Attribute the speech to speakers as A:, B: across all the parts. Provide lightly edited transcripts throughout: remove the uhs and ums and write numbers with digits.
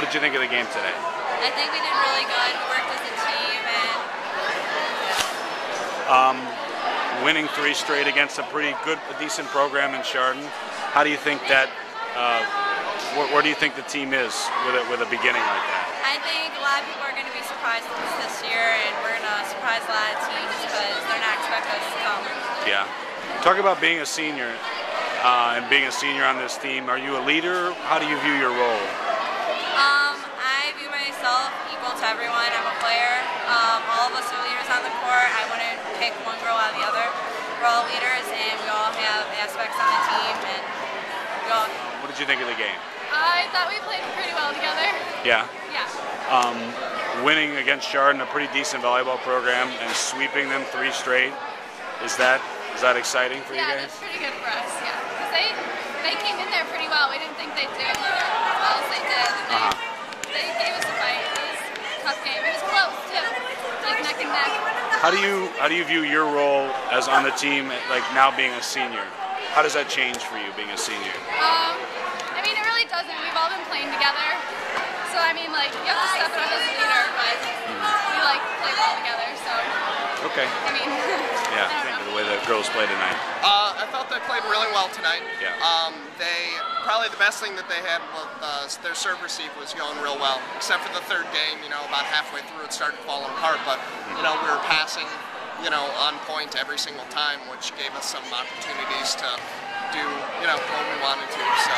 A: What did you think of the game today?
B: I think we did really good. We worked as a team, and
A: Winning 3 straight against a pretty good, decent program in Chardon. How do you think that? Where do you think the team is with a beginning like that?
B: I think a lot of people are going to be surprised with us this year, and we're going to surprise a lot of teams because they're not expecting us to come.
A: Yeah. Talk about being a senior and being a senior on this team. Are you a leader? How do you view your role?
B: I view myself equal to everyone. I'm a player. All of us are leaders on the court. I wouldn't pick one girl out of the other. We're all leaders, and we all have aspects on the team. And we all.
A: What did you think of the game?
C: I thought we played pretty well together.
A: Yeah.
C: Yeah.
A: Winning against Chardon, a pretty decent volleyball program, and sweeping them 3 straight. Is that exciting for you guys?
C: Yeah, that's pretty good for us. Yeah, because they came in there pretty well. We didn't think they'd do as well as they did. And they gave us a fight. It was a tough game. It was close too, like neck and neck.
A: How do you view your role as on the team, like now being a senior? How does that change for you being a senior?
C: I mean, it really doesn't. We've all been playing together. So, I mean, like, you have to step up as a leader, but we, like, play well together, so.
A: Okay.
C: I mean,
A: yeah,
C: I don't know.
A: the way the girls play tonight.
D: I thought they played really well tonight.
A: Yeah.
D: Probably the best thing that they had was their serve receive was going real well, except for the 3rd game, about halfway through it started falling apart, but, we were passing, on point every single time, which gave us some opportunities to do, what we wanted to, so.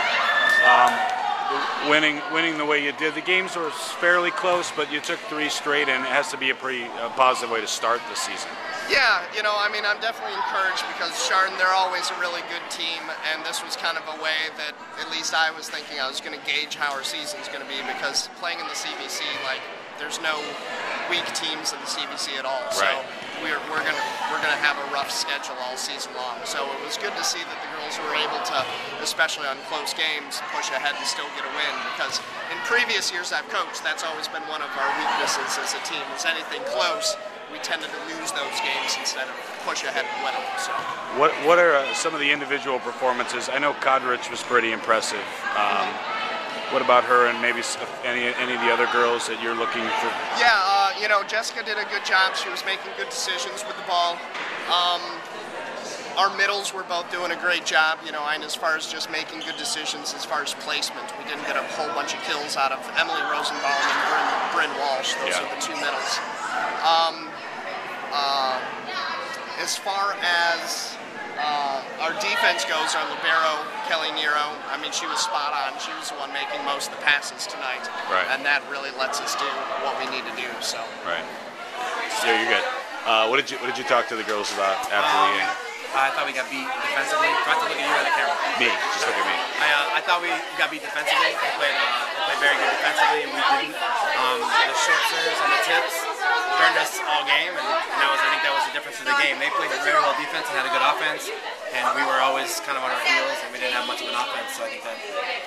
A: Winning the way you did, the games were fairly close, but you took 3 straight, and it has to be a pretty positive way to start the season.
D: Yeah, I mean, I'm definitely encouraged because Chardon, they're always a really good team, and this was kind of a way that at least I was thinking I was going to gauge how our season's going to be, because playing in the CBC, like, there's no weak teams in the CBC at all. So we're gonna have a rough schedule all season long. So it was good to see that the girls were able to, especially on close games, push ahead and still get a win. Because in previous years I've coached, that's always been one of our weaknesses as a team. Is anything close, we tended to lose those games instead of push ahead and win them. So
A: what are some of the individual performances? I know Kodrich was pretty impressive. What about her and maybe any of the other girls that you're looking for?
D: Yeah, Jessica did a good job. She was making good decisions with the ball. Our middles were both doing a great job, and as far as just making good decisions as far as placement. We didn't get a whole bunch of kills out of Emily Rosenbaum and Bryn Walsh. Those are the 2 middles. As far as our defense goes, our libero, Kelly Nero, I mean, she was spot on. She was the one making most of the passes tonight.
A: Right.
D: And that really lets us do what we need to do, so.
A: Right. Yeah, you're good. What did you talk to the girls about after the game?
E: I thought we got beat defensively. Do I have to look at you or the camera?
A: Me. Just look at me.
E: I thought we got beat defensively. They played very good defensively, and we didn't. The short serves and the tips turned us all game, and I think that was the difference in the game. They played very well defense and had a good offense, and we were always kind of on our heels, and we didn't have much of an offense, so I think that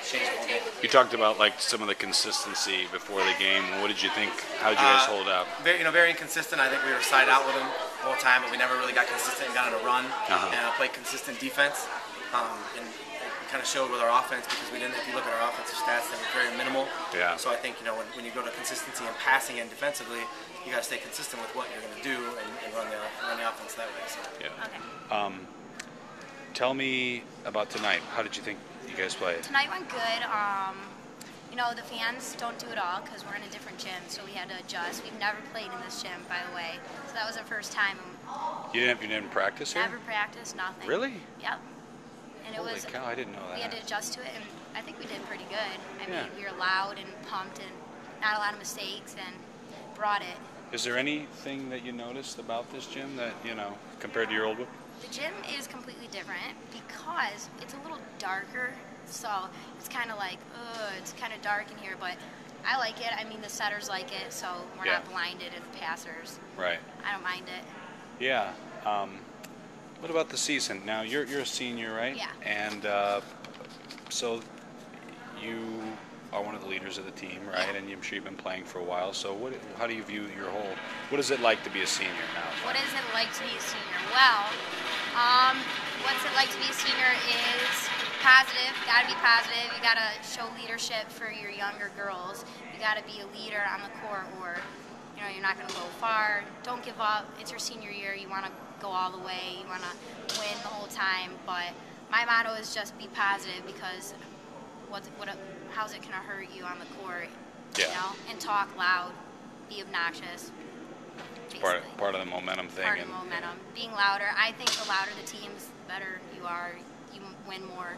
E: changed the whole game.
A: You talked about like some of the consistency before the game. What did you think? How did you guys hold up?
E: Very inconsistent. I think we were side out with them the whole time, but we never really got consistent and got on a run and played consistent defense. And it kind of showed with our offense because we didn't. If you look at our offensive stats, they were very minimal.
A: Yeah.
E: So I think when you go to consistency in passing and defensively, you got to stay consistent with what you're going to do and run the offense that way. So.
A: Yeah.
B: Okay.
A: Tell me about tonight. How did you think you guys played?
F: Tonight went good. The fans don't do it all because we're in a different gym, so we had to adjust. We've never played in this gym, by the way, so that was our first time.
A: You didn't practice here?
F: Never practiced, nothing.
A: Really?
F: Yep. And
A: Holy cow, I didn't know that.
F: We had to adjust to it, and I think we did pretty good. I mean, we were loud and pumped and not a lot of mistakes and brought it.
A: Is there anything that you noticed about this gym that, compared to your old one?
F: The gym is completely different because it's a little darker, so it's kind of like, it's kind of dark in here, but I like it. I mean, the setters like it, so we're not blinded as passers.
A: Right.
F: I don't mind it.
A: Yeah. What about the season? Now, you're a senior, right?
F: Yeah.
A: And so you are one of the leaders of the team, right?
F: Yeah.
A: And I'm sure you've been playing for a while. So how do you view your whole, what is it like to be a senior now?
F: What is it like to be a senior? Well, what's it like to be a senior is Positive, gotta be positive. You gotta show leadership for your younger girls. You gotta be a leader on the court, or you're not gonna go far. Don't give up. It's your senior year. You want to go all the way. You want to win the whole time. But my motto is just be positive, because how's it gonna hurt you on the court?
A: Yeah.
F: And talk loud, be obnoxious.
A: Part of the momentum thing.
F: Part of the momentum. Being louder. I think the louder the teams, the better you are. You win more.